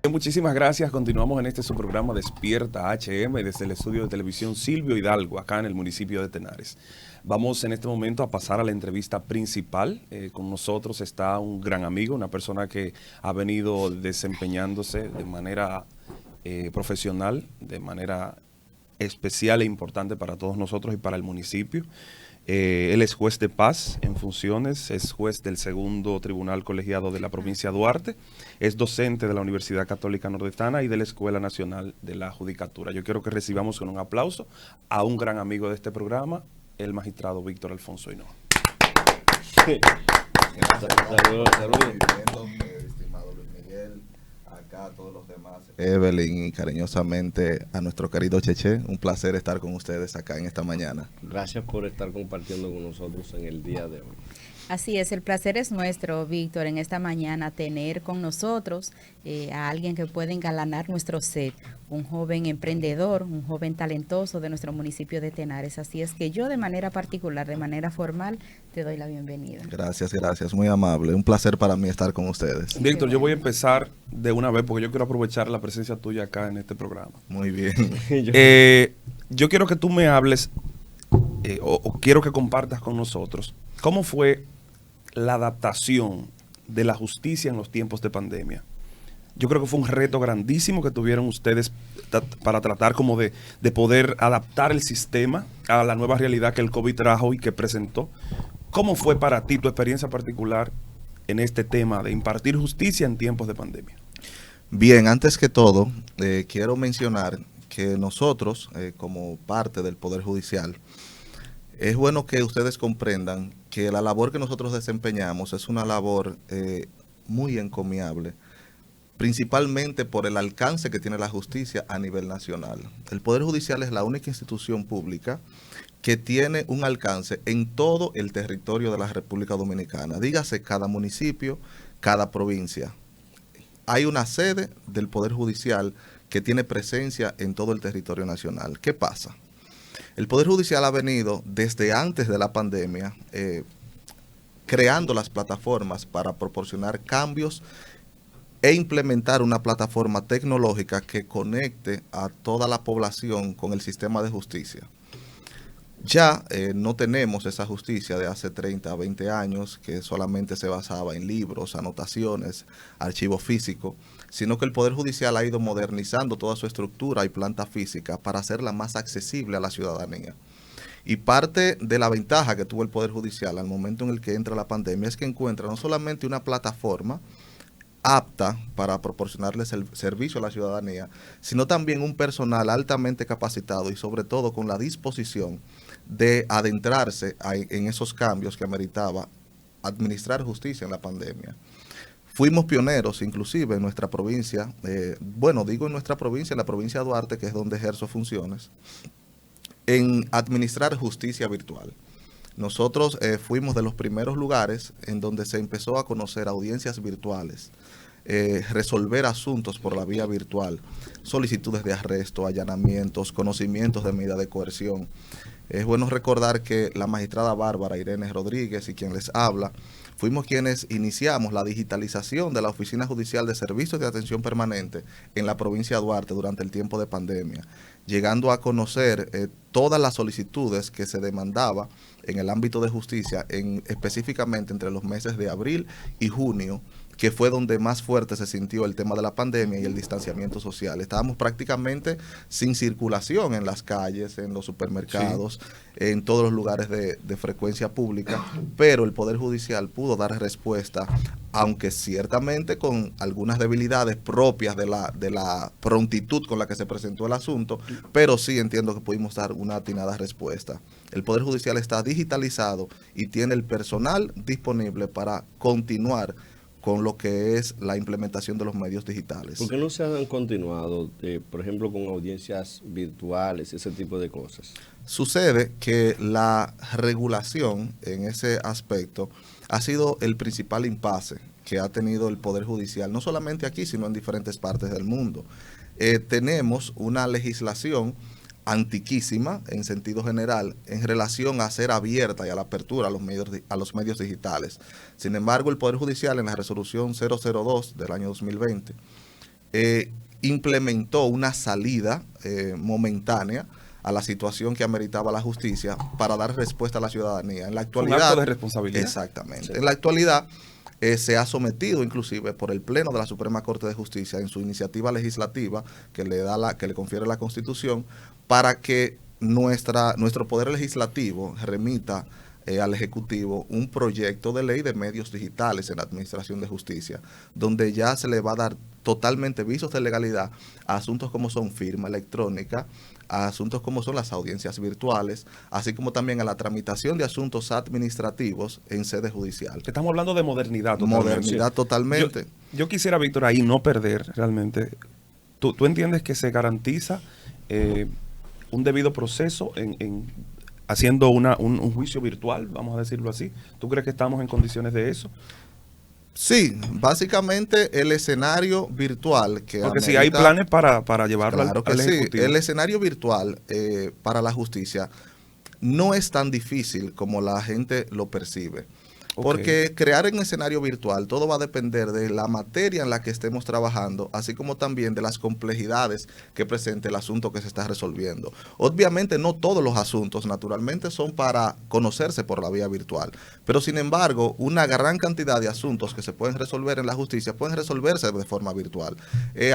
Muchísimas gracias. Continuamos en este su programa Despierta HM desde el estudio de televisión Silvio Hidalgo, acá en el municipio de Tenares. Vamos en este momento a pasar a la entrevista principal. Con nosotros está un gran amigo, una persona que ha venido desempeñándose de manera profesional, de manera especial e importante para todos nosotros y para el municipio. Él es juez de paz en funciones, es juez del segundo tribunal colegiado de la provincia de Duarte, es docente de la Universidad Católica Nordestana y de la Escuela Nacional de la Judicatura. Yo quiero que recibamos con un aplauso a un gran amigo de este programa, el magistrado Víctor Alfonso Hinoa. Saludos, estimado Luis Miguel, acá a todos los demás, Evelyn y cariñosamente a nuestro querido Cheche. Un placer estar con ustedes acá en esta mañana. Gracias por estar compartiendo con nosotros en el día de hoy. Así es, el placer es nuestro, Víctor, en esta mañana tener con nosotros a alguien que puede engalanar nuestro set, un joven emprendedor, un joven talentoso de nuestro municipio de Tenares. Así es que yo de manera particular, de manera formal, te doy la bienvenida. Gracias, muy amable. Un placer para mí estar con ustedes. Víctor, yo voy a empezar de una vez porque yo quiero aprovechar la presencia tuya acá en este programa. Muy bien. Yo quiero que tú me hables o quiero que compartas con nosotros cómo fue la adaptación de la justicia en los tiempos de pandemia. Yo creo que fue un reto grandísimo que tuvieron ustedes para tratar como de poder adaptar el sistema a la nueva realidad que el COVID trajo y que presentó. ¿Cómo fue para ti tu experiencia particular en este tema de impartir justicia en tiempos de pandemia? Bien, antes que todo, quiero mencionar que nosotros, como parte del Poder Judicial, es bueno que ustedes comprendan que la labor que nosotros desempeñamos es una labor muy encomiable, principalmente por el alcance que tiene la justicia a nivel nacional. El Poder Judicial es la única institución pública que tiene un alcance en todo el territorio de la República Dominicana. Dígase cada municipio, cada provincia. Hay una sede del Poder Judicial que tiene presencia en todo el territorio nacional. ¿Qué pasa? El Poder Judicial ha venido desde antes de la pandemia creando las plataformas para proporcionar cambios e implementar una plataforma tecnológica que conecte a toda la población con el sistema de justicia. Ya no tenemos esa justicia de hace 30 a 20 años que solamente se basaba en libros, anotaciones, archivos físicos, sino que el Poder Judicial ha ido modernizando toda su estructura y planta física para hacerla más accesible a la ciudadanía. Y parte de la ventaja que tuvo el Poder Judicial al momento en el que entra la pandemia es que encuentra no solamente una plataforma apta para proporcionarles el servicio a la ciudadanía, sino también un personal altamente capacitado y sobre todo con la disposición de adentrarse en esos cambios que ameritaba administrar justicia en la pandemia. Fuimos pioneros inclusive en nuestra provincia, en nuestra provincia, en la provincia de Duarte, que es donde ejerzo funciones, en administrar justicia virtual. Nosotros fuimos de los primeros lugares en donde se empezó a conocer audiencias virtuales, resolver asuntos por la vía virtual, solicitudes de arresto, allanamientos, conocimientos de medida de coerción. Es bueno recordar que la magistrada Bárbara Irene Rodríguez y quien les habla, fuimos quienes iniciamos la digitalización de la Oficina Judicial de Servicios de Atención Permanente en la provincia de Duarte durante el tiempo de pandemia, llegando a conocer todas las solicitudes que se demandaba en el ámbito de justicia, específicamente entre los meses de abril y junio, que fue donde más fuerte se sintió el tema de la pandemia y el distanciamiento social. Estábamos prácticamente sin circulación en las calles, en los supermercados, sí, en todos los lugares de frecuencia pública, pero el Poder Judicial pudo dar respuesta, aunque ciertamente con algunas debilidades propias de la prontitud con la que se presentó el asunto, pero sí entiendo que pudimos dar una atinada respuesta. El Poder Judicial está digitalizado y tiene el personal disponible para continuar con lo que es la implementación de los medios digitales. ¿Por qué no se han continuado, por ejemplo, con audiencias virtuales, ese tipo de cosas? Sucede que la regulación en ese aspecto ha sido el principal impasse que ha tenido el Poder Judicial, no solamente aquí, sino en diferentes partes del mundo. Tenemos una legislación antiquísima en sentido general en relación a ser abierta y a la apertura a los medios digitales. Sin embargo, el Poder Judicial en la resolución 002 del año 2020 implementó una salida momentánea a la situación que ameritaba la justicia para dar respuesta a la ciudadanía. En la actualidad, un acto de responsabilidad. Exactamente. Sí. En la actualidad se ha sometido inclusive por el Pleno de la Suprema Corte de Justicia en su iniciativa legislativa que le confiere la Constitución para que nuestro Poder Legislativo remita al Ejecutivo un proyecto de ley de medios digitales en la Administración de Justicia, donde ya se le va a dar totalmente visos de legalidad a asuntos como son firma electrónica, a asuntos como son las audiencias virtuales, así como también a la tramitación de asuntos administrativos en sede judicial. Estamos hablando de modernidad totalmente. Modernidad totalmente. Yo quisiera, Víctor, ahí no perder realmente. ¿Tú entiendes que se garantiza un debido proceso haciendo un juicio virtual, vamos a decirlo así? ¿Tú crees que estamos en condiciones de eso? Sí, básicamente el escenario virtual que Porque si hay planes para llevarlo claro que al sí, Ejecutivo. el escenario virtual para la justicia no es tan difícil como la gente lo percibe. Ok. Porque crear un escenario virtual, todo va a depender de la materia en la que estemos trabajando, así como también de las complejidades que presente el asunto que se está resolviendo. Obviamente no todos los asuntos, naturalmente, son para conocerse por la vía virtual, pero sin embargo, una gran cantidad de asuntos que se pueden resolver en la justicia pueden resolverse de forma virtual.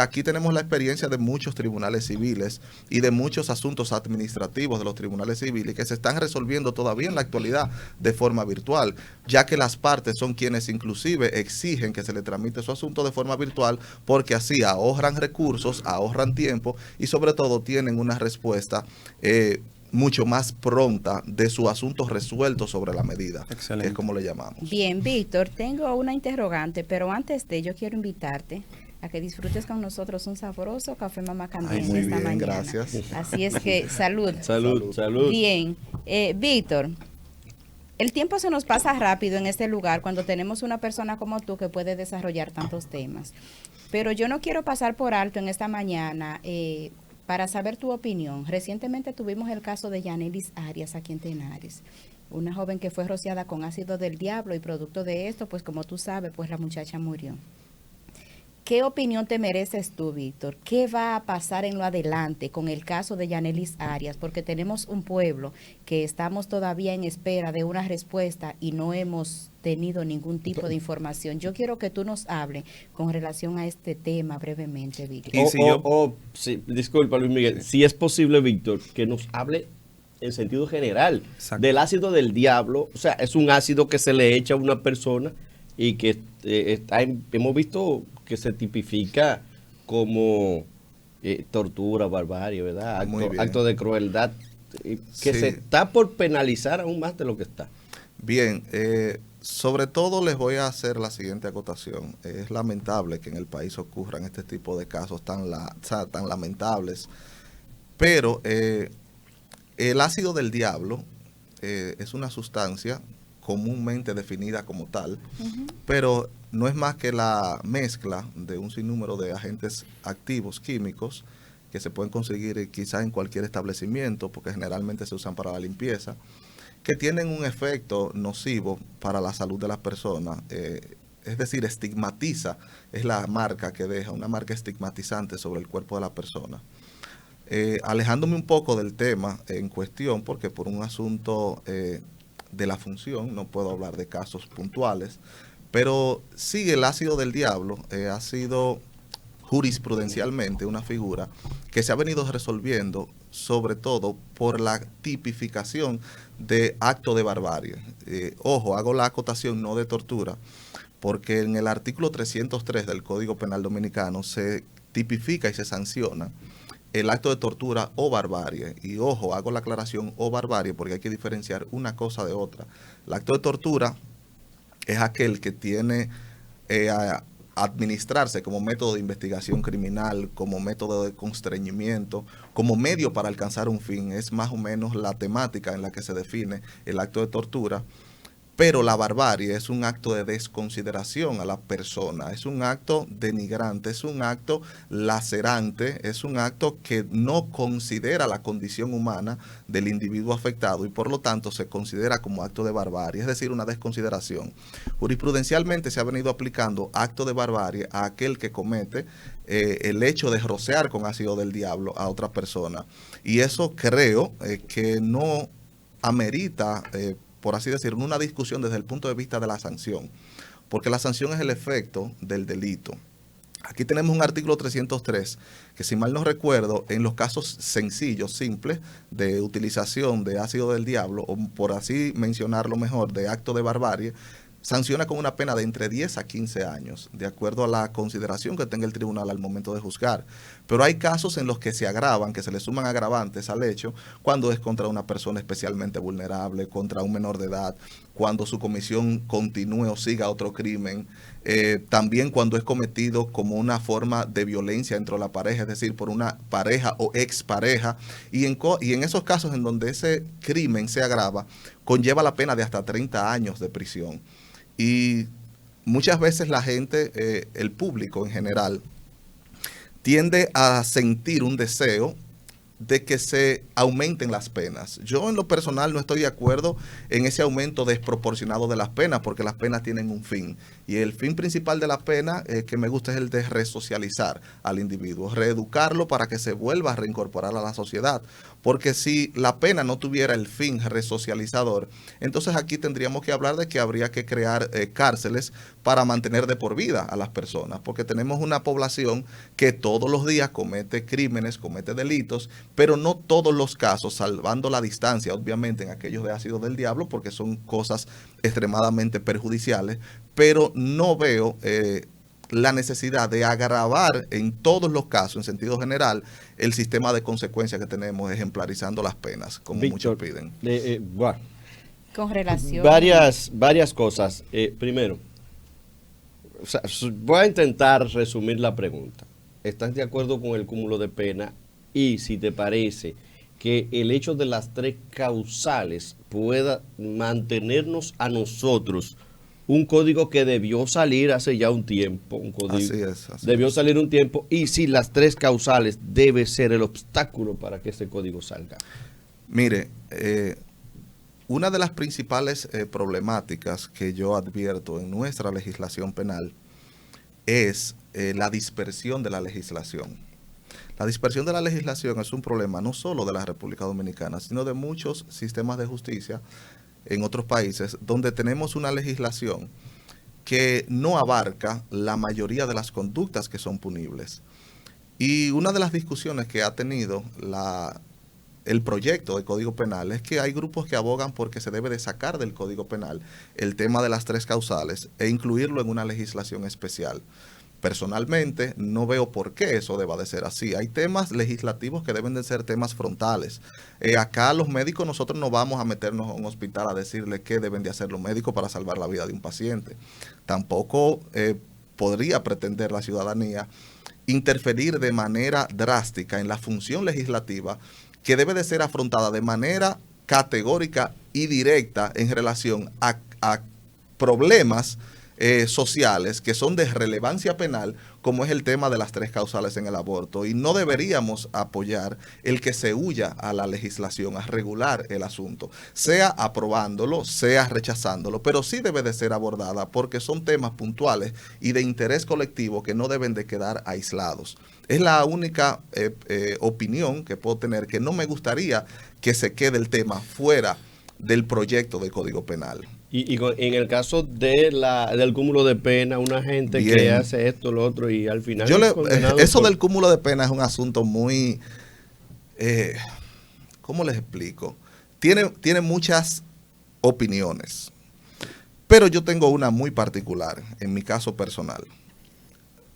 Aquí tenemos la experiencia de muchos tribunales civiles y de muchos asuntos administrativos de los tribunales civiles que se están resolviendo todavía en la actualidad de forma virtual, ya que las partes son quienes inclusive exigen que se le tramite su asunto de forma virtual, porque así ahorran recursos, ahorran tiempo y sobre todo tienen una respuesta mucho más pronta de su asunto resuelto sobre la medida, Excelente. que es como le llamamos. Bien, Víctor, tengo una interrogante, pero antes de yo quiero invitarte a que disfrutes con nosotros un sabroso café Mamá Candente muy esta bien, mañana. gracias. Así es que salud. Salud. Bien, Víctor, el tiempo se nos pasa rápido en este lugar cuando tenemos una persona como tú que puede desarrollar tantos temas. Pero yo no quiero pasar por alto en esta mañana para saber tu opinión. Recientemente tuvimos el caso de Yanelis Arias aquí en Tenares, una joven que fue rociada con ácido del diablo y producto de esto, pues como tú sabes, pues la muchacha murió. ¿Qué opinión te mereces tú, Víctor? ¿Qué va a pasar en lo adelante con el caso de Yanelis Arias? Porque tenemos un pueblo que estamos todavía en espera de una respuesta y no hemos tenido ningún tipo de información. Yo quiero que tú nos hables con relación a este tema brevemente, Víctor. Y si Sí, disculpa, Luis Miguel. Si es posible, Víctor, que nos hable en sentido general Exacto. del ácido del diablo. O sea, es un ácido que se le echa a una persona y que hemos visto que se tipifica como tortura, barbarie, ¿verdad? Acto de crueldad, que Sí. se está por penalizar aún más de lo que está. Bien, sobre todo les voy a hacer la siguiente acotación. Es lamentable que en el país ocurran este tipo de casos tan lamentables, pero el ácido del diablo es una sustancia comúnmente definida como tal, pero no es más que la mezcla de un sinnúmero de agentes activos químicos que se pueden conseguir quizás en cualquier establecimiento, porque generalmente se usan para la limpieza, que tienen un efecto nocivo para la salud de las personas, es decir, estigmatiza, es la marca que deja, una marca estigmatizante sobre el cuerpo de la persona. Alejándome un poco del tema en cuestión, porque por un asunto de la función no puedo hablar de casos puntuales, pero sí, el ácido del diablo ha sido jurisprudencialmente una figura que se ha venido resolviendo sobre todo por la tipificación de acto de barbarie. Ojo, hago la acotación no de tortura, porque en el artículo 303 del Código Penal Dominicano se tipifica y se sanciona el acto de tortura o barbarie. Y ojo, hago la aclaración o barbarie porque hay que diferenciar una cosa de otra. El acto de tortura es aquel que tiene a administrarse como método de investigación criminal, como método de constreñimiento, como medio para alcanzar un fin. Es más o menos la temática en la que se define el acto de tortura. Pero la barbarie es un acto de desconsideración a la persona, es un acto denigrante, es un acto lacerante, es un acto que no considera la condición humana del individuo afectado y por lo tanto se considera como acto de barbarie, es decir, una desconsideración. Jurisprudencialmente se ha venido aplicando acto de barbarie a aquel que comete el hecho de rociar con ácido del diablo a otra persona. Y eso creo que no amerita por así decirlo, una discusión desde el punto de vista de la sanción, porque la sanción es el efecto del delito. Aquí tenemos un artículo 303 que, si mal no recuerdo, en los casos sencillos, simples, de utilización de ácido del diablo, o por así mencionarlo mejor, de acto de barbarie, sanciona con una pena de entre 10 a 15 años, de acuerdo a la consideración que tenga el tribunal al momento de juzgar. Pero hay casos en los que se agravan, que se le suman agravantes al hecho, cuando es contra una persona especialmente vulnerable, contra un menor de edad, cuando su comisión continúe o siga otro crimen, también cuando es cometido como una forma de violencia entre la pareja, es decir, por una pareja o expareja, y en esos casos en donde ese crimen se agrava, conlleva la pena de hasta 30 años de prisión. Y muchas veces la gente, el público en general, tiende a sentir un deseo de que se aumenten las penas. Yo en lo personal no estoy de acuerdo en ese aumento desproporcionado de las penas, porque las penas tienen un fin. Y el fin principal de la pena que me gusta es el de resocializar al individuo, reeducarlo para que se vuelva a reincorporar a la sociedad. Porque si la pena no tuviera el fin resocializador, entonces aquí tendríamos que hablar de que habría que crear cárceles para mantener de por vida a las personas, porque tenemos una población que todos los días comete crímenes, comete delitos, pero no todos los casos, salvando la distancia, obviamente, en aquellos de ácido del diablo, porque son cosas extremadamente perjudiciales, pero no veo la necesidad de agravar en todos los casos, en sentido general, el sistema de consecuencias que tenemos ejemplarizando las penas, como Víctor, muchos piden. Bueno, Con relación varias cosas. Primero, o sea, voy a intentar resumir la pregunta. ¿Estás de acuerdo con el cúmulo de pena? Y si te parece que el hecho de las 3 causales pueda mantenernos a nosotros un código que debió salir hace ya un tiempo, debió salir un tiempo, y si las 3 causales debe ser el obstáculo para que ese código salga. Mire, una de las principales problemáticas que yo advierto en nuestra legislación penal es la dispersión de la legislación. La dispersión de la legislación es un problema no solo de la República Dominicana, sino de muchos sistemas de justicia en otros países, donde tenemos una legislación que no abarca la mayoría de las conductas que son punibles. Y una de las discusiones que ha tenido el proyecto de Código Penal es que hay grupos que abogan porque se debe de sacar del Código Penal el tema de las 3 causales e incluirlo en una legislación especial. Personalmente, no veo por qué eso deba de ser así. Hay temas legislativos que deben de ser temas frontales. Acá los médicos, nosotros no vamos a meternos a un hospital a decirle qué deben de hacer los médicos para salvar la vida de un paciente. Tampoco podría pretender la ciudadanía interferir de manera drástica en la función legislativa que debe de ser afrontada de manera categórica y directa en relación a problemas sociales que son de relevancia penal, como es el tema de las 3 causales en el aborto, y no deberíamos apoyar el que se huya a la legislación, a regular el asunto, sea aprobándolo, sea rechazándolo, pero sí debe de ser abordada porque son temas puntuales y de interés colectivo que no deben de quedar aislados. Es la única opinión que puedo tener, que no me gustaría que se quede el tema fuera del proyecto de Código Penal. Y en el caso del cúmulo de pena, una gente Bien. que hace esto, lo otro, y al final... Eso del cúmulo de pena es un asunto muy... ¿cómo les explico? Tiene muchas opiniones, pero yo tengo una muy particular, en mi caso personal.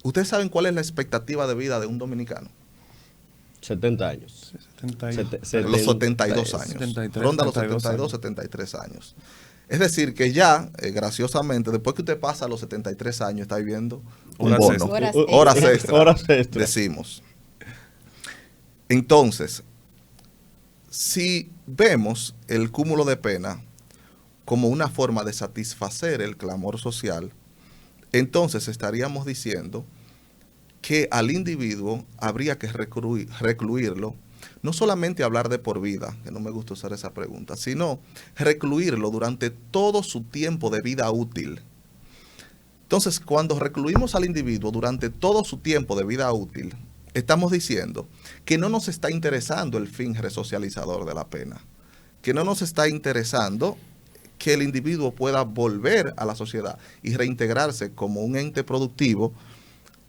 ¿Ustedes saben cuál es la expectativa de vida de un dominicano? 70 años. Los 72 años. 73, Ronda los 72, 73 años. Es decir, que ya, graciosamente, después que usted pasa los 73 años, está viviendo un bono. Horas extra. Decimos. Entonces, si vemos el cúmulo de pena como una forma de satisfacer el clamor social, entonces estaríamos diciendo que al individuo habría que recluirlo, no solamente hablar de por vida, que no me gusta usar esa pregunta, sino recluirlo durante todo su tiempo de vida útil. Entonces, cuando recluimos al individuo durante todo su tiempo de vida útil, estamos diciendo que no nos está interesando el fin resocializador de la pena, que no nos está interesando que el individuo pueda volver a la sociedad y reintegrarse como un ente productivo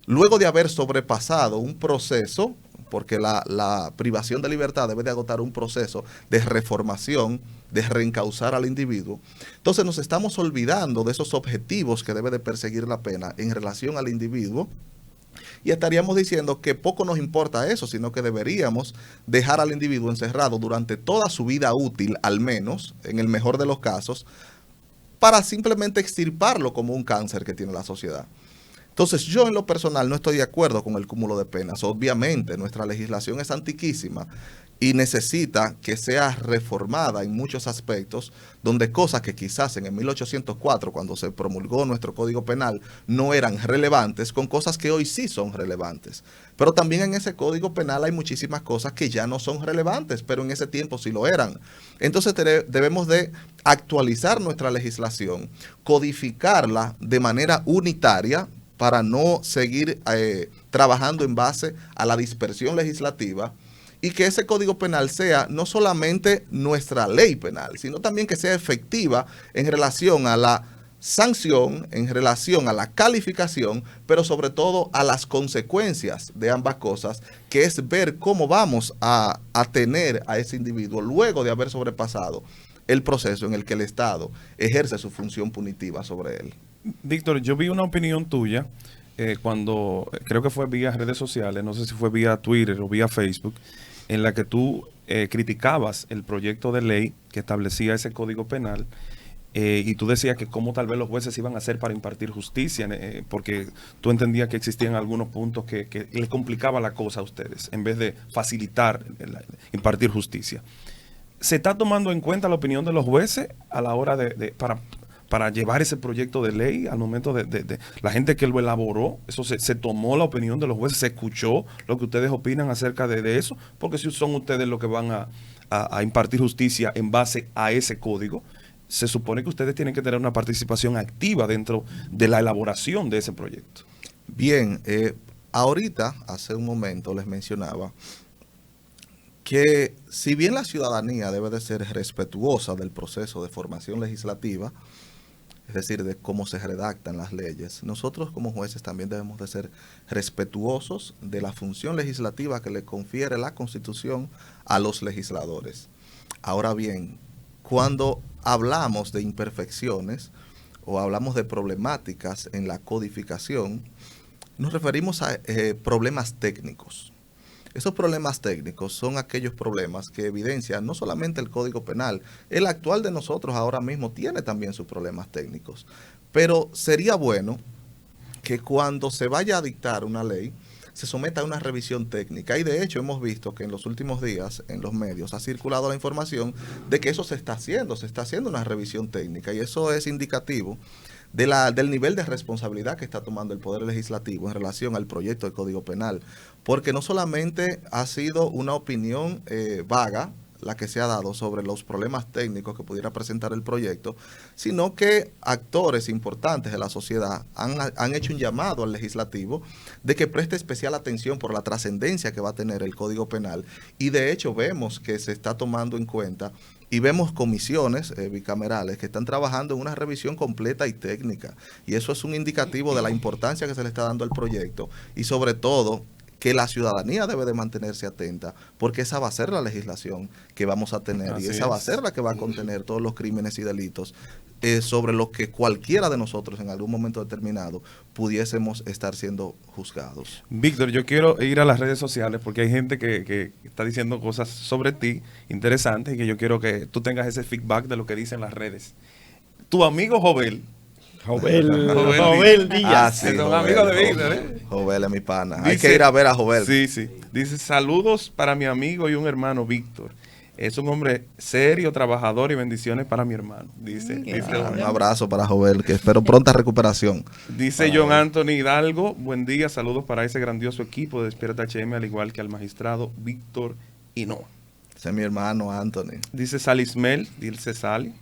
luego de haber sobrepasado un proceso, porque la privación de libertad debe de agotar un proceso de reformación, de reencauzar al individuo. Entonces nos estamos olvidando de esos objetivos que debe de perseguir la pena en relación al individuo, y estaríamos diciendo que poco nos importa eso, sino que deberíamos dejar al individuo encerrado durante toda su vida útil, al menos, en el mejor de los casos, para simplemente extirparlo como un cáncer que tiene la sociedad. Entonces, yo en lo personal no estoy de acuerdo con el cúmulo de penas. Obviamente, nuestra legislación es antiquísima y necesita que sea reformada en muchos aspectos, donde cosas que quizás en el 1804, cuando se promulgó nuestro Código Penal, no eran relevantes, con cosas que hoy sí son relevantes. Pero también en ese Código Penal hay muchísimas cosas que ya no son relevantes, pero en ese tiempo sí lo eran. Entonces debemos de actualizar nuestra legislación, codificarla de manera unitaria, para no seguir trabajando en base a la dispersión legislativa, y que ese Código Penal sea no solamente nuestra ley penal, sino también que sea efectiva en relación a la sanción, en relación a la calificación, pero sobre todo a las consecuencias de ambas cosas, que es ver cómo vamos a tener a ese individuo luego de haber sobrepasado el proceso en el que el Estado ejerce su función punitiva sobre él. Víctor, yo vi una opinión tuya cuando, creo que fue vía redes sociales, no sé si fue vía Twitter o vía Facebook, en la que tú criticabas el proyecto de ley que establecía ese Código Penal, y tú decías que cómo tal vez los jueces iban a hacer para impartir justicia, porque tú entendías que existían algunos puntos que les complicaba la cosa a ustedes, en vez de facilitar impartir justicia. ¿Se está tomando en cuenta la opinión de los jueces a la hora para llevar ese proyecto de ley al momento de la gente que lo elaboró? Eso se tomó la opinión de los jueces, se escuchó lo que ustedes opinan acerca de eso, porque si son ustedes los que van a impartir justicia en base a ese código, se supone que ustedes tienen que tener una participación activa dentro de la elaboración de ese proyecto. Bien, ahorita, hace un momento les mencionaba que si bien la ciudadanía debe de ser respetuosa del proceso de formación legislativa, es decir, de cómo se redactan las leyes, nosotros como jueces también debemos de ser respetuosos de la función legislativa que le confiere la Constitución a los legisladores. Ahora bien, cuando hablamos de imperfecciones o hablamos de problemáticas en la codificación, nos referimos a problemas técnicos. Esos problemas técnicos son aquellos problemas que evidencian no solamente el Código Penal, el actual de nosotros ahora mismo tiene también sus problemas técnicos, pero sería bueno que cuando se vaya a dictar una ley, se someta a una revisión técnica, y de hecho hemos visto que en los últimos días en los medios ha circulado la información de que eso se está haciendo una revisión técnica, y eso es indicativo del nivel de responsabilidad que está tomando el Poder Legislativo en relación al proyecto de Código Penal, porque no solamente ha sido una opinión vaga la que se ha dado sobre los problemas técnicos que pudiera presentar el proyecto, sino que actores importantes de la sociedad han hecho un llamado al legislativo de que preste especial atención por la trascendencia que va a tener el Código Penal, y de hecho vemos que se está tomando en cuenta y vemos comisiones bicamerales que están trabajando en una revisión completa y técnica, y eso es un indicativo de la importancia que se le está dando al proyecto, y sobre todo que la ciudadanía debe de mantenerse atenta, porque esa va a ser la legislación que vamos a tener. Así y esa va a ser la que va a contener todos los crímenes y delitos sobre los que cualquiera de nosotros en algún momento determinado pudiésemos estar siendo juzgados. Víctor, yo quiero ir a las redes sociales porque hay gente que está diciendo cosas sobre ti interesantes, y que yo quiero que tú tengas ese feedback de lo que dicen las redes. Tu amigo Jovel Díaz. Sí, es un amigo de Víctor, Jovel es mi pana. Dice, hay que ir a ver a Jovel. Sí. Dice, saludos para mi amigo y un hermano Víctor. Es un hombre serio, trabajador y bendiciones para mi hermano. Dice, Un abrazo para Joel, que espero pronta recuperación. dice John Anthony Hidalgo, buen día, saludos para ese grandioso equipo de Despierta HM, al igual que al magistrado Víctor Hinoa. Ese es mi hermano Anthony. Dice Salismel, dice Sally,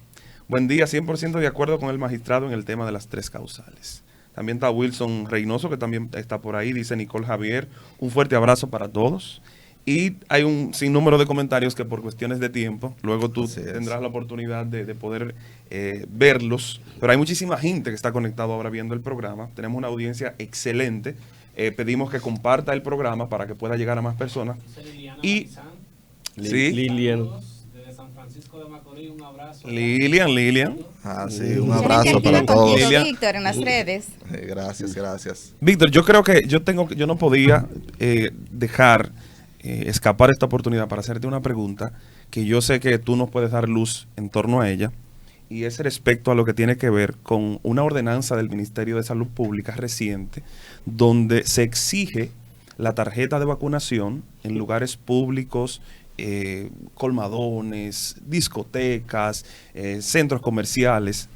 buen día, 100% de acuerdo con el magistrado en el tema de las 3 causales. También está Wilson Reynoso, que también está por ahí, dice Nicole Javier, un fuerte abrazo para todos. Y hay un sinnúmero de comentarios que por cuestiones de tiempo, luego tú tendrás la oportunidad de poder verlos. Pero hay muchísima gente que está conectado ahora viendo el programa. Tenemos una audiencia excelente. Pedimos que comparta el programa para que pueda llegar a más personas. Y Lilian. Desde San Francisco de Macorís, un abrazo. Lilian. Sí, un abrazo para todos. Víctor, en las redes. Gracias. Víctor, yo creo que yo no podía dejar escapar esta oportunidad para hacerte una pregunta que yo sé que tú nos puedes dar luz en torno a ella, y es respecto a lo que tiene que ver con una ordenanza del Ministerio de Salud Pública reciente, donde se exige la tarjeta de vacunación en lugares públicos, colmadones, discotecas, centros comerciales.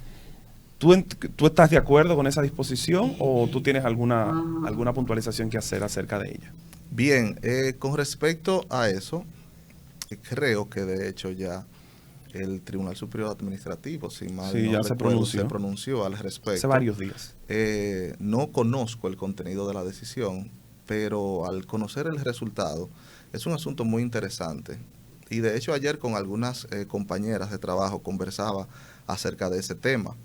¿Tú estás de acuerdo con esa disposición o tú tienes alguna puntualización que hacer acerca de ella? Bien, con respecto a eso, creo que de hecho ya el Tribunal Superior Administrativo, si mal no ya recuerdo, se pronunció al respecto. Hace varios días. No conozco el contenido de la decisión, pero al conocer el resultado, es un asunto muy interesante. Y de hecho ayer con algunas compañeras de trabajo conversaba acerca de ese tema.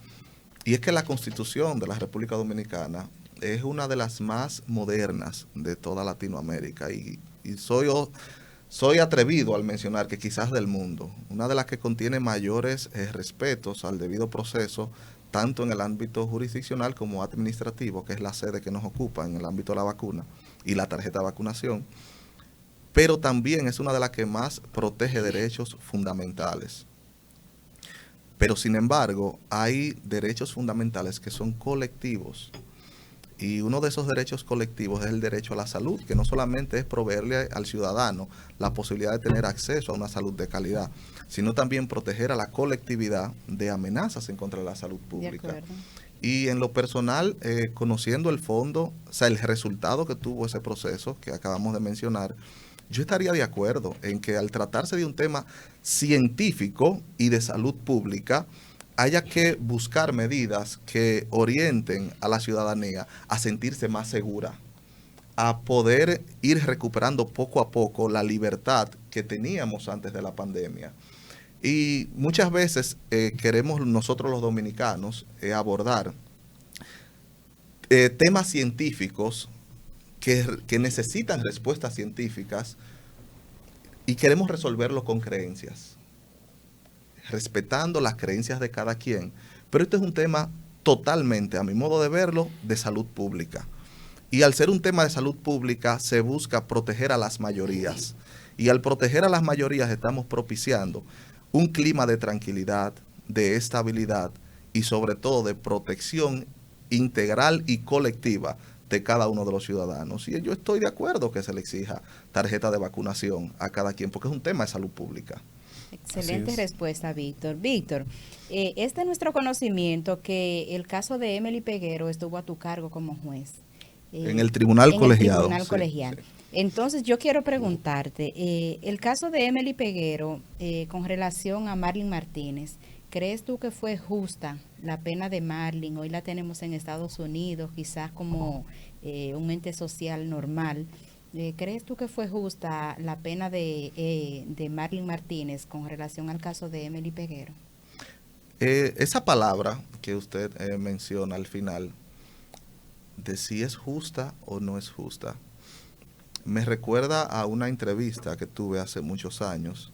Y es que la Constitución de la República Dominicana es una de las más modernas de toda Latinoamérica y soy atrevido al mencionar que quizás del mundo, una de las que contiene mayores respetos al debido proceso, tanto en el ámbito jurisdiccional como administrativo, que es la sede que nos ocupa en el ámbito de la vacuna y la tarjeta de vacunación, pero también es una de las que más protege derechos fundamentales. Pero sin embargo, hay derechos fundamentales que son colectivos. Y uno de esos derechos colectivos es el derecho a la salud, que no solamente es proveerle al ciudadano la posibilidad de tener acceso a una salud de calidad, sino también proteger a la colectividad de amenazas en contra de la salud pública. Y en lo personal, conociendo el fondo, o sea, el resultado que tuvo ese proceso que acabamos de mencionar, yo estaría de acuerdo en que al tratarse de un tema científico y de salud pública, haya que buscar medidas que orienten a la ciudadanía a sentirse más segura, a poder ir recuperando poco a poco la libertad que teníamos antes de la pandemia. Y muchas veces queremos nosotros los dominicanos abordar temas científicos que necesitan respuestas científicas y queremos resolverlo con creencias, respetando las creencias de cada quien. Pero este es un tema totalmente, a mi modo de verlo, de salud pública. Y al ser un tema de salud pública, se busca proteger a las mayorías. Y al proteger a las mayorías estamos propiciando un clima de tranquilidad, de estabilidad y sobre todo de protección integral y colectiva de cada uno de los ciudadanos. Y yo estoy de acuerdo que se le exija tarjeta de vacunación a cada quien, porque es un tema de salud pública. Excelente respuesta, Víctor. Víctor, es de nuestro conocimiento que el caso de Emily Peguero estuvo a tu cargo como juez. En el tribunal colegiado. El tribunal colegial. Sí. Entonces, yo quiero preguntarte, el caso de Emily Peguero con relación a Marlin Martínez, ¿crees tú que fue justa la pena de Marlin? Hoy la tenemos en Estados Unidos, quizás como un ente social normal. ¿Crees tú que fue justa la pena de Marlin Martínez con relación al caso de Emily Peguero? Esa palabra que usted menciona al final, de si es justa o no es justa, me recuerda a una entrevista que tuve hace muchos años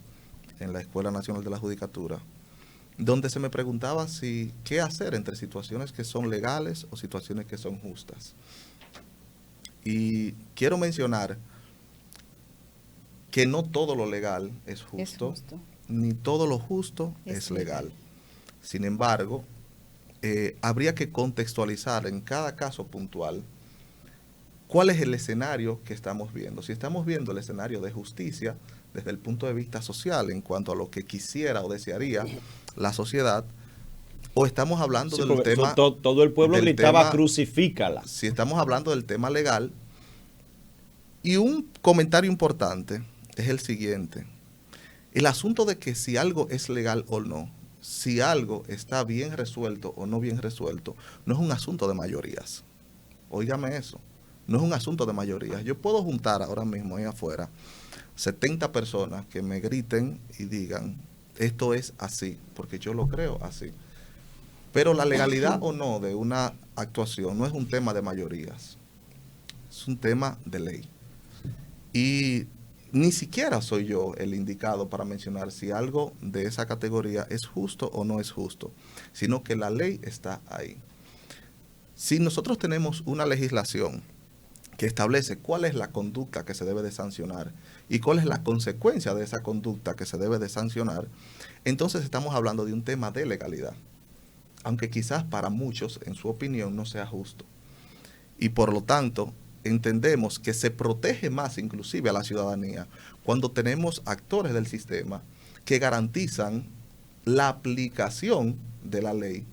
en la Escuela Nacional de la Judicatura, donde se me preguntaba qué hacer entre situaciones que son legales o situaciones que son justas. Y quiero mencionar que no todo lo legal es justo. Ni todo lo justo es legal. Sin embargo, habría que contextualizar en cada caso puntual cuál es el escenario que estamos viendo. Si estamos viendo el escenario de justicia, desde el punto de vista social en cuanto a lo que quisiera o desearía la sociedad, o estamos hablando del tema... Todo el pueblo gritaba crucifícala. Si estamos hablando del tema legal, y un comentario importante es el siguiente: el asunto de que si algo es legal o no, si algo está bien resuelto o no bien resuelto, no es un asunto de mayorías. Óigame eso, no es un asunto de mayorías. Yo puedo juntar ahora mismo ahí afuera 70 personas que me griten y digan, esto es así, porque yo lo creo así. Pero la legalidad o no de una actuación no es un tema de mayorías, es un tema de ley. Y ni siquiera soy yo el indicado para mencionar si algo de esa categoría es justo o no es justo, sino que la ley está ahí. Si nosotros tenemos una legislación que establece cuál es la conducta que se debe de sancionar y cuál es la consecuencia de esa conducta que se debe de sancionar, entonces estamos hablando de un tema de legalidad, aunque quizás para muchos, en su opinión, no sea justo. Y por lo tanto, entendemos que se protege más inclusive a la ciudadanía cuando tenemos actores del sistema que garantizan la aplicación de la ley,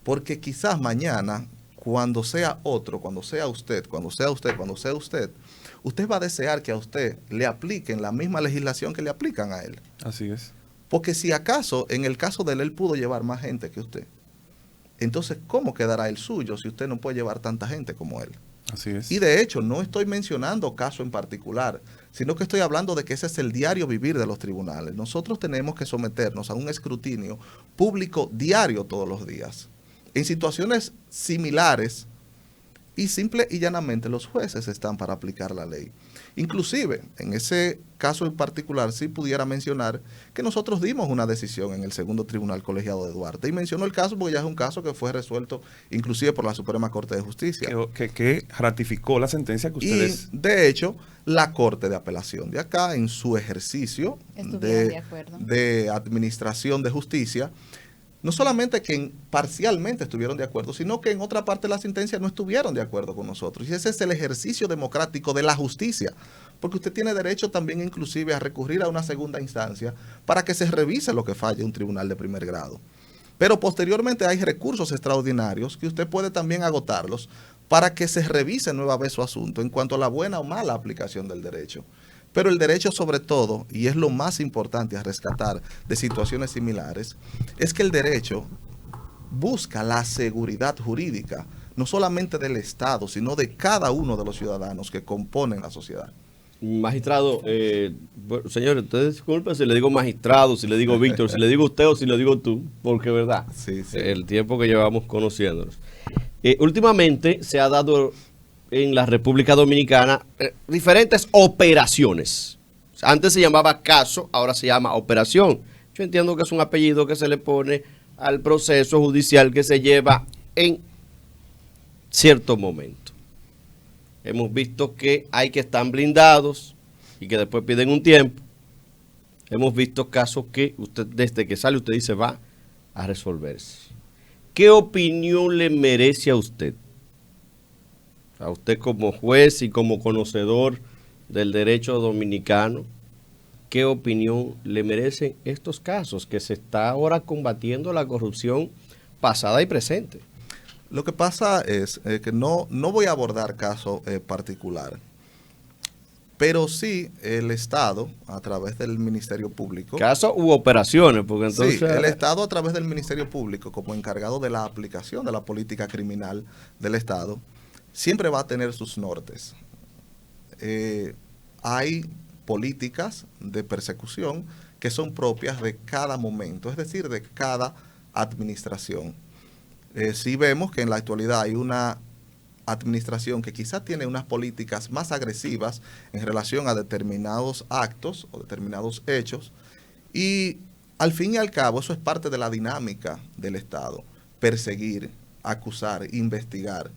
porque quizás mañana, cuando sea otro, cuando sea usted, usted va a desear que a usted le apliquen la misma legislación que le aplican a él. Así es. Porque si acaso, en el caso de él pudo llevar más gente que usted, entonces, ¿cómo quedará el suyo si usted no puede llevar tanta gente como él? Así es. Y de hecho, no estoy mencionando caso en particular, sino que estoy hablando de que ese es el diario vivir de los tribunales. Nosotros tenemos que someternos a un escrutinio público diario todos los días. En situaciones similares, y simple y llanamente los jueces están para aplicar la ley. Inclusive, en ese caso en particular, sí pudiera mencionar que nosotros dimos una decisión en el segundo tribunal colegiado de Duarte, y menciono el caso porque ya es un caso que fue resuelto inclusive por la Suprema Corte de Justicia. Que ratificó la sentencia que ustedes... Y, de hecho, la Corte de Apelación de acá, en su ejercicio de administración de justicia, no solamente que parcialmente estuvieron de acuerdo, sino que en otra parte de la sentencia no estuvieron de acuerdo con nosotros. Y ese es el ejercicio democrático de la justicia, porque usted tiene derecho también inclusive a recurrir a una segunda instancia para que se revise lo que falle un tribunal de primer grado. Pero posteriormente hay recursos extraordinarios que usted puede también agotarlos para que se revise nueva vez su asunto en cuanto a la buena o mala aplicación del derecho. Pero el derecho sobre todo, y es lo más importante a rescatar de situaciones similares, es que el derecho busca la seguridad jurídica, no solamente del Estado, sino de cada uno de los ciudadanos que componen la sociedad. Magistrado, bueno, señores, ustedes disculpen si le digo magistrado, si le digo Víctor, si le digo usted o si le digo tú, porque es verdad, sí. El tiempo que llevamos conociéndonos. Últimamente se ha dado en la República Dominicana diferentes operaciones. Antes se llamaba caso, ahora se llama operación. Yo entiendo que es un apellido que se le pone al proceso judicial que se lleva en cierto momento. Hemos visto que hay que estar blindados y que después piden un tiempo. Hemos visto casos que usted, desde que sale, usted dice va a resolverse. ¿Qué opinión le merece a usted? A usted como juez y como conocedor del derecho dominicano, ¿qué opinión le merecen estos casos que se está ahora combatiendo la corrupción pasada y presente? Lo que pasa es que no voy a abordar caso particular, pero sí el Estado, a través del Ministerio Público. ¿Casos u operaciones? Porque entonces... Sí, el Estado, a través del Ministerio Público, como encargado de la aplicación de la política criminal del Estado, siempre va a tener sus nortes. Hay políticas de persecución que son propias de cada momento, es decir, de cada administración. Sí vemos que en la actualidad hay una administración que quizás tiene unas políticas más agresivas en relación a determinados actos o determinados hechos, y al fin y al cabo eso es parte de la dinámica del Estado: perseguir, acusar, investigar.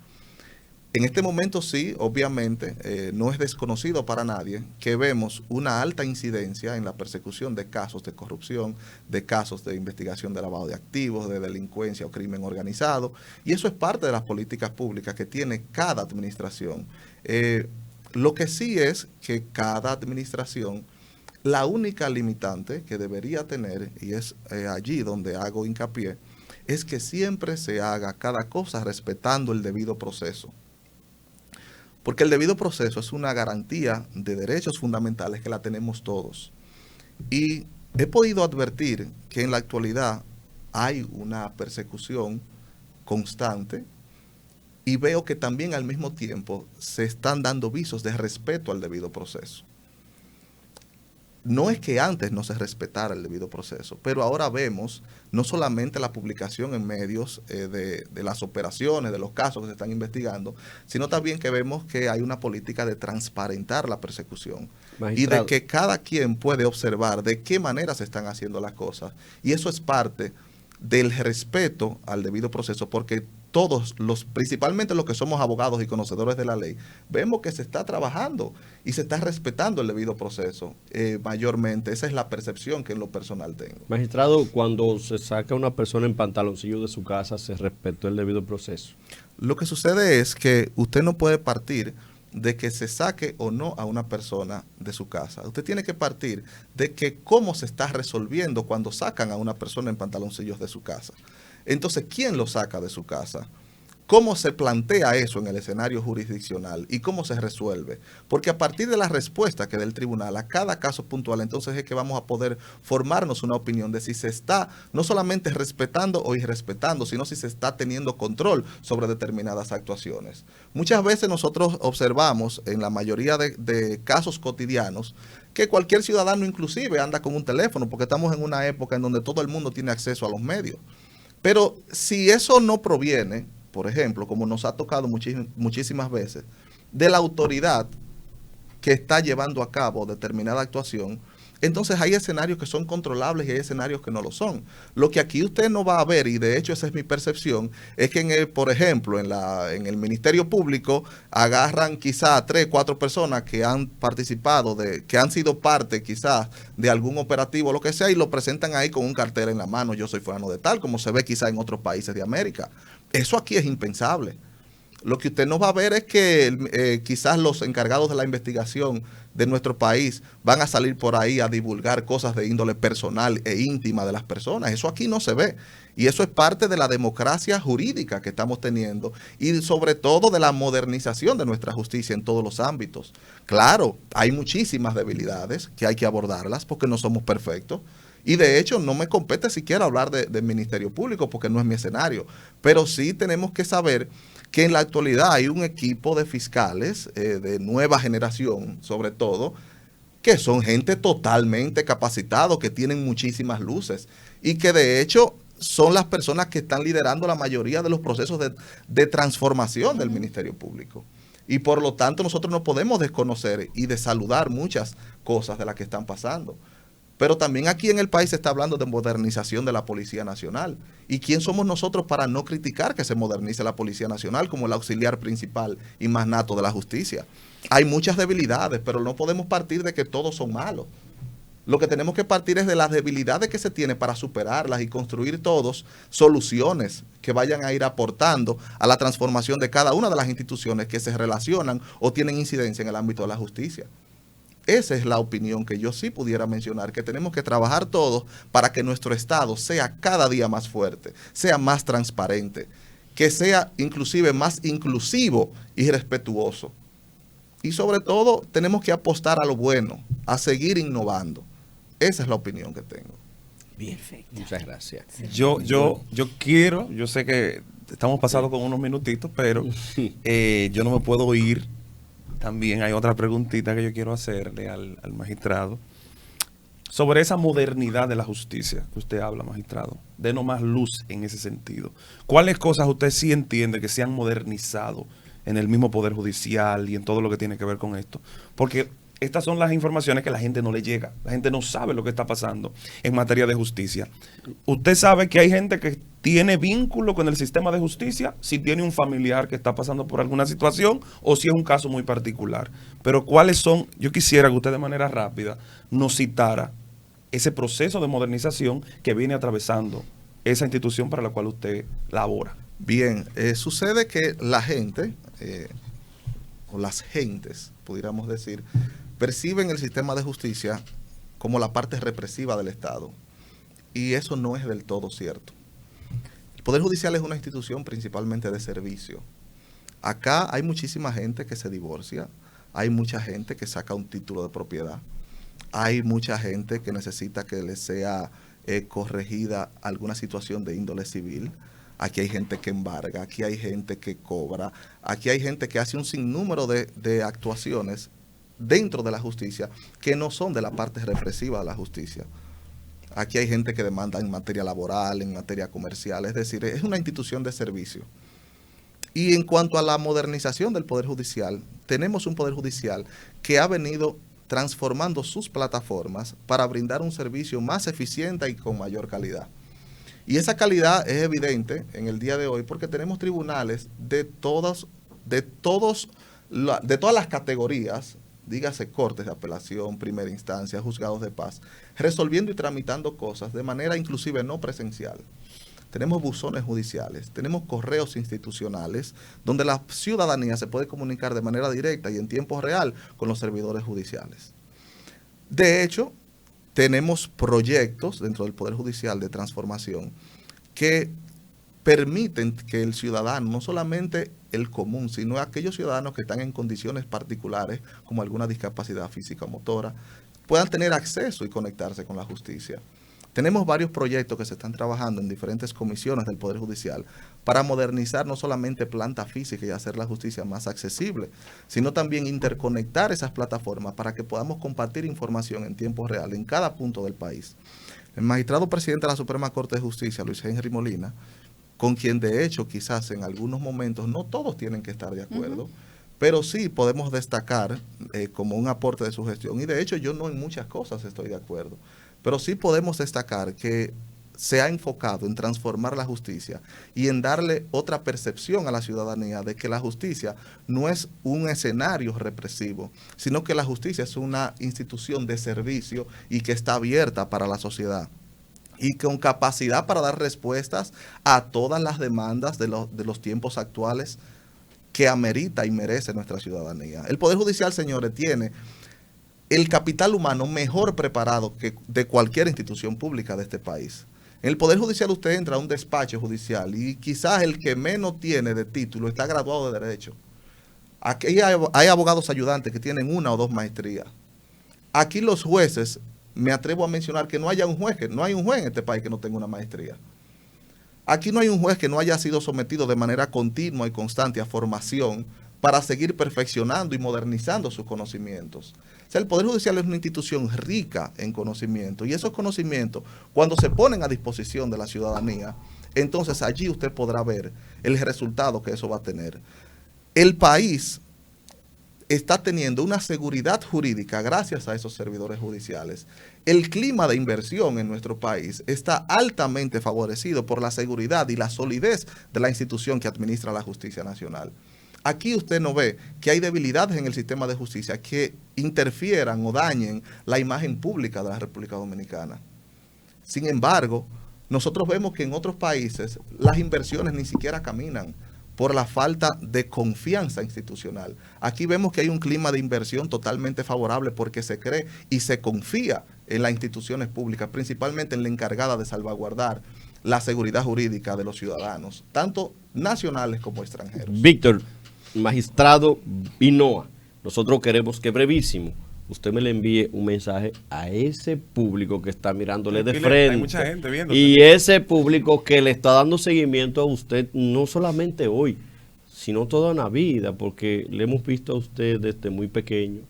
En este momento sí, obviamente, no es desconocido para nadie que vemos una alta incidencia en la persecución de casos de corrupción, de casos de investigación de lavado de activos, de delincuencia o crimen organizado, y eso es parte de las políticas públicas que tiene cada administración. Lo que sí es que cada administración La única limitante que debería tener, y es allí donde hago hincapié, es que siempre se haga cada cosa respetando el debido proceso. Porque el debido proceso es una garantía de derechos fundamentales que la tenemos todos. Y he podido advertir que en la actualidad hay una persecución constante y veo que también al mismo tiempo se están dando visos de respeto al debido proceso. No es que antes no se respetara el debido proceso, pero ahora vemos no solamente la publicación en medios de las operaciones, de los casos que se están investigando, sino también que vemos que hay una política de transparentar la persecución. Magistrado. Y de que cada quien puede observar de qué manera se están haciendo las cosas. Y eso es parte del respeto al debido proceso, porque todos principalmente los que somos abogados y conocedores de la ley, vemos que se está trabajando y se está respetando el debido proceso. Mayormente, esa es la percepción que en lo personal tengo. Magistrado, cuando se saca una persona en pantaloncillo de su casa, ¿se respetó el debido proceso? Lo que sucede es que usted no puede partir de que se saque o no a una persona de su casa. Usted tiene que partir de que cómo se está resolviendo cuando sacan a una persona en pantaloncillos de su casa. Entonces, ¿quién lo saca de su casa? ¿Cómo se plantea eso en el escenario jurisdiccional y cómo se resuelve? Porque a partir de la respuesta que dé el tribunal a cada caso puntual, entonces es que vamos a poder formarnos una opinión de si se está no solamente respetando o irrespetando, sino si se está teniendo control sobre determinadas actuaciones. Muchas veces nosotros observamos en la mayoría de casos cotidianos que cualquier ciudadano inclusive anda con un teléfono, porque estamos en una época en donde todo el mundo tiene acceso a los medios. Pero si eso no proviene, por ejemplo, como nos ha tocado muchísimas veces, de la autoridad que está llevando a cabo determinada actuación, entonces hay escenarios que son controlables y hay escenarios que no lo son. Lo que aquí usted no va a ver, y de hecho esa es mi percepción, es que, por ejemplo, en el Ministerio Público agarran quizás 3, 4 personas que han participado, que han sido parte quizás de algún operativo o lo que sea, y lo presentan ahí con un cartel en la mano, yo soy fulano de tal, como se ve quizás en otros países de América. Eso aquí es impensable. Lo que usted no va a ver es que quizás los encargados de la investigación de nuestro país van a salir por ahí a divulgar cosas de índole personal e íntima de las personas. Eso aquí no se ve. Y eso es parte de la democracia jurídica que estamos teniendo y sobre todo de la modernización de nuestra justicia en todos los ámbitos. Claro, hay muchísimas debilidades que hay que abordarlas porque no somos perfectos. Y de hecho no me compete siquiera hablar del Ministerio Público porque no es mi escenario. Pero sí tenemos que saber que en la actualidad hay un equipo de fiscales de nueva generación, sobre todo, que son gente totalmente capacitados, que tienen muchísimas luces y que de hecho son las personas que están liderando la mayoría de los procesos de transformación del Ministerio Público. Y por lo tanto nosotros no podemos desconocer y desaludar muchas cosas de las que están pasando. Pero también aquí en el país se está hablando de modernización de la Policía Nacional. ¿Y quién somos nosotros para no criticar que se modernice la Policía Nacional como el auxiliar principal y más nato de la justicia? Hay muchas debilidades, pero no podemos partir de que todos son malos. Lo que tenemos que partir es de las debilidades que se tienen para superarlas y construir todos soluciones que vayan a ir aportando a la transformación de cada una de las instituciones que se relacionan o tienen incidencia en el ámbito de la justicia. Esa es la opinión que yo sí pudiera mencionar, que tenemos que trabajar todos para que nuestro Estado sea cada día más fuerte, sea más transparente, que sea inclusive más inclusivo y respetuoso. Y sobre todo tenemos que apostar a lo bueno, a seguir innovando. Esa es la opinión que tengo. Bien, muchas gracias. Yo sé que estamos pasando con unos minutitos, pero yo no me puedo ir. También hay otra preguntita que yo quiero hacerle al magistrado sobre esa modernidad de la justicia que usted habla, magistrado. Denos más luz en ese sentido. ¿Cuáles cosas usted sí entiende que se han modernizado en el mismo Poder Judicial y en todo lo que tiene que ver con esto? Porque estas son las informaciones que la gente no le llega. La gente no sabe lo que está pasando en materia de justicia. Usted sabe que hay gente que tiene vínculo con el sistema de justicia si tiene un familiar que está pasando por alguna situación o si es un caso muy particular. Pero ¿cuáles son? Yo quisiera que usted de manera rápida nos citara ese proceso de modernización que viene atravesando esa institución para la cual usted labora. Bien, sucede que la gente, o las gentes, pudiéramos decir, perciben el sistema de justicia como la parte represiva del Estado. Y eso no es del todo cierto. El Poder Judicial es una institución principalmente de servicio. Acá hay muchísima gente que se divorcia, hay mucha gente que saca un título de propiedad, hay mucha gente que necesita que le sea corregida alguna situación de índole civil. Aquí hay gente que embarga, aquí hay gente que cobra, aquí hay gente que hace un sinnúmero de actuaciones dentro de la justicia que no son de la parte represiva de la justicia. Aquí hay gente que demanda en materia laboral, en materia comercial, es decir, es una institución de servicio. Y en cuanto a la modernización del Poder Judicial, tenemos un Poder Judicial que ha venido transformando sus plataformas para brindar un servicio más eficiente y con mayor calidad. Y esa calidad es evidente en el día de hoy porque tenemos tribunales de todas las categorías, dígase cortes de apelación, primera instancia, juzgados de paz, resolviendo y tramitando cosas de manera inclusive no presencial. Tenemos buzones judiciales, tenemos correos institucionales donde la ciudadanía se puede comunicar de manera directa y en tiempo real con los servidores judiciales. De hecho, tenemos proyectos dentro del Poder Judicial de transformación que permiten que el ciudadano, no solamente el común, sino aquellos ciudadanos que están en condiciones particulares, como alguna discapacidad física o motora, puedan tener acceso y conectarse con la justicia. Tenemos varios proyectos que se están trabajando en diferentes comisiones del Poder Judicial para modernizar no solamente planta física y hacer la justicia más accesible, sino también interconectar esas plataformas para que podamos compartir información en tiempo real en cada punto del país. El magistrado presidente de la Suprema Corte de Justicia, Luis Henry Molina, con quien de hecho quizás en algunos momentos no todos tienen que estar de acuerdo, pero sí podemos destacar como un aporte de su gestión, y de hecho yo no en muchas cosas estoy de acuerdo, pero sí podemos destacar que se ha enfocado en transformar la justicia y en darle otra percepción a la ciudadanía de que la justicia no es un escenario represivo, sino que la justicia es una institución de servicio y que está abierta para la sociedad y con capacidad para dar respuestas a todas las demandas de los tiempos actuales que amerita y merece nuestra ciudadanía. El Poder Judicial, señores, tiene el capital humano mejor preparado que de cualquier institución pública de este país. En el Poder Judicial usted entra a un despacho judicial y quizás el que menos tiene de título está graduado de Derecho. Aquí hay abogados ayudantes que tienen 1 o 2 maestrías. Aquí los jueces, me atrevo a mencionar que no hay un juez en este país que no tenga una maestría. Aquí no hay un juez que no haya sido sometido de manera continua y constante a formación para seguir perfeccionando y modernizando sus conocimientos. O sea, el Poder Judicial es una institución rica en conocimiento y esos conocimientos, cuando se ponen a disposición de la ciudadanía, entonces allí usted podrá ver el resultado que eso va a tener. El país está teniendo una seguridad jurídica gracias a esos servidores judiciales. El clima de inversión en nuestro país está altamente favorecido por la seguridad y la solidez de la institución que administra la justicia nacional. Aquí usted no ve que hay debilidades en el sistema de justicia que interfieran o dañen la imagen pública de la República Dominicana. Sin embargo, nosotros vemos que en otros países las inversiones ni siquiera caminan por la falta de confianza institucional. Aquí vemos que hay un clima de inversión totalmente favorable porque se cree y se confía en las instituciones públicas, principalmente en la encargada de salvaguardar la seguridad jurídica de los ciudadanos, tanto nacionales como extranjeros. Víctor, magistrado Hinoa, nosotros queremos que brevísimo usted me le envíe un mensaje a ese público que está mirándole de frente. Hay mucha gente viéndose. Y ese público que le está dando seguimiento a usted, no solamente hoy, sino toda una vida, porque le hemos visto a usted desde muy pequeño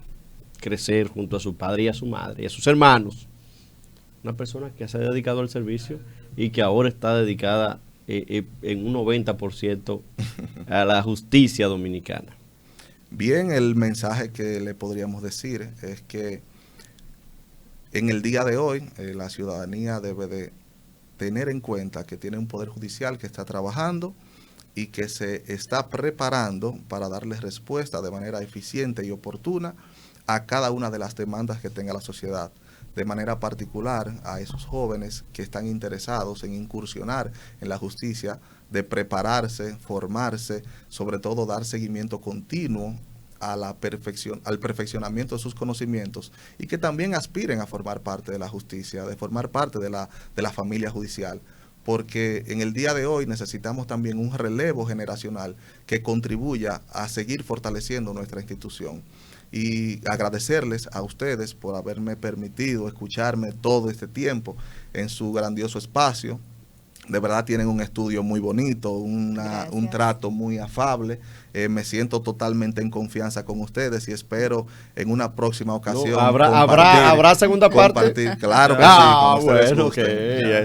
crecer junto a su padre y a su madre y a sus hermanos. Una persona que se ha dedicado al servicio y que ahora está dedicada en un 90% a la justicia dominicana. Bien, el mensaje que le podríamos decir es que en el día de hoy la ciudadanía debe de tener en cuenta que tiene un poder judicial que está trabajando y que se está preparando para darle respuesta de manera eficiente y oportuna a cada una de las demandas que tenga la sociedad. De manera particular a esos jóvenes que están interesados en incursionar en la justicia, de prepararse, formarse, sobre todo dar seguimiento continuo a al perfeccionamiento de sus conocimientos y que también aspiren a formar parte de la justicia, de formar parte de la familia judicial, porque en el día de hoy necesitamos también un relevo generacional que contribuya a seguir fortaleciendo nuestra institución. Y agradecerles a ustedes por haberme permitido escucharme todo este tiempo en su grandioso espacio. De verdad tienen un estudio muy bonito, un trato muy afable. Me siento totalmente en confianza con ustedes y espero en una próxima ocasión. No, ¿habrá segunda parte? Claro que sí. Bueno,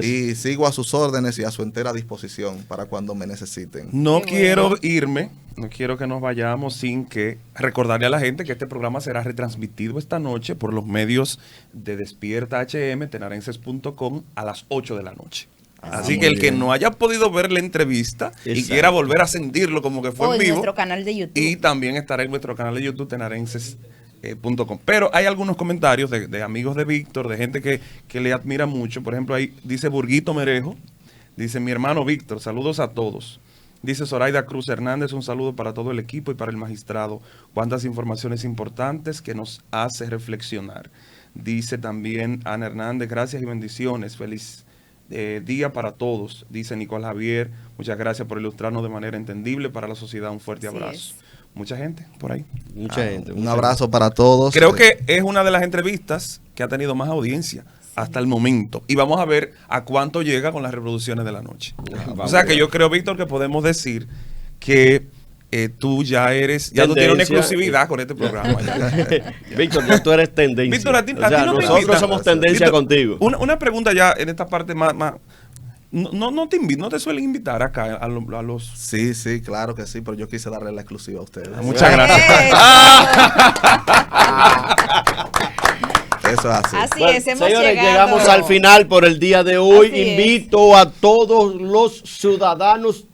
y sigo a sus órdenes y a su entera disposición para cuando me necesiten. No quiero irme, no quiero que nos vayamos sin que recordarle a la gente que este programa será retransmitido esta noche por los medios de Despierta HM, tenarenses.com a las 8 de la noche. Así que el que no haya podido ver la entrevista y quiera volver a sentirlo como que fue en vivo, nuestro canal de YouTube. Y también estará en nuestro canal de YouTube, tenarenses.com. Pero hay algunos comentarios de amigos de Víctor, de gente que le admira mucho. Por ejemplo, ahí dice Burguito Merejo, dice: mi hermano Víctor, saludos a todos. Dice Zoraida Cruz Hernández: un saludo para todo el equipo y para el magistrado. Cuántas informaciones importantes que nos hace reflexionar. Dice también Ana Hernández: gracias y bendiciones. Feliz día para todos, dice Nicole Javier. Muchas gracias por ilustrarnos de manera entendible para la sociedad. Un fuerte abrazo. Mucha gente por ahí. Mucha gente. Un abrazo para todos. Creo que es una de las entrevistas que ha tenido más audiencia hasta el momento. Y vamos a ver a cuánto llega con las reproducciones de la noche. O sea que yo creo, Víctor, que podemos decir que tú ya tú tienes una exclusividad con este programa. Víctor, ya tú eres tendencia. Víctor, a ti no nosotros somos tendencia Víctor, contigo. Una pregunta ya en esta parte más no te suelen invitar acá a los... Sí, claro que sí, pero yo quise darle la exclusiva a ustedes. Muchas gracias. Eso es así. Así es, hemos señores, llegado. llegamos al final por el día de hoy. Así Invito a todos los ciudadanos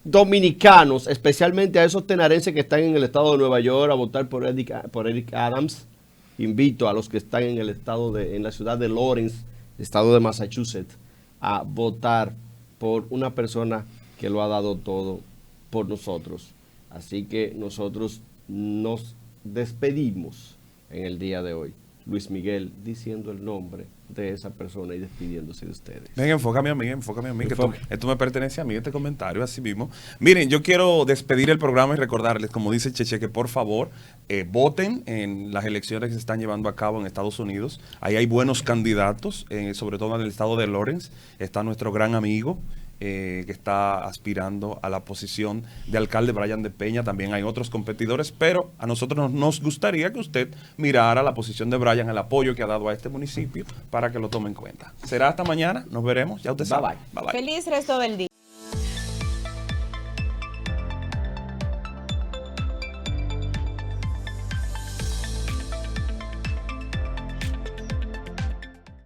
dominicanos, especialmente a esos tenarenses que están en el estado de Nueva York, a votar por Eric Adams. Invito a los que están en el en la ciudad de Lawrence, estado de Massachusetts, a votar por una persona que lo ha dado todo por nosotros. Así que nosotros nos despedimos en el día de hoy. Luis Miguel diciendo el nombre de esa persona y despidiéndose de ustedes. Venga, enfócame a mí, que esto me pertenece a mí, este comentario, así mismo. Miren, yo quiero despedir el programa y recordarles, como dice Cheche, que por favor voten en las elecciones que se están llevando a cabo en Estados Unidos. Ahí hay buenos candidatos, sobre todo en el estado de Lawrence. Está nuestro gran amigo, que está aspirando a la posición de alcalde, Brian de Peña. También hay otros competidores, pero a nosotros nos gustaría que usted mirara la posición de Brian, el apoyo que ha dado a este municipio, para que lo tome en cuenta. Será hasta mañana, nos veremos, ya usted sabe. Bye. Feliz resto del día.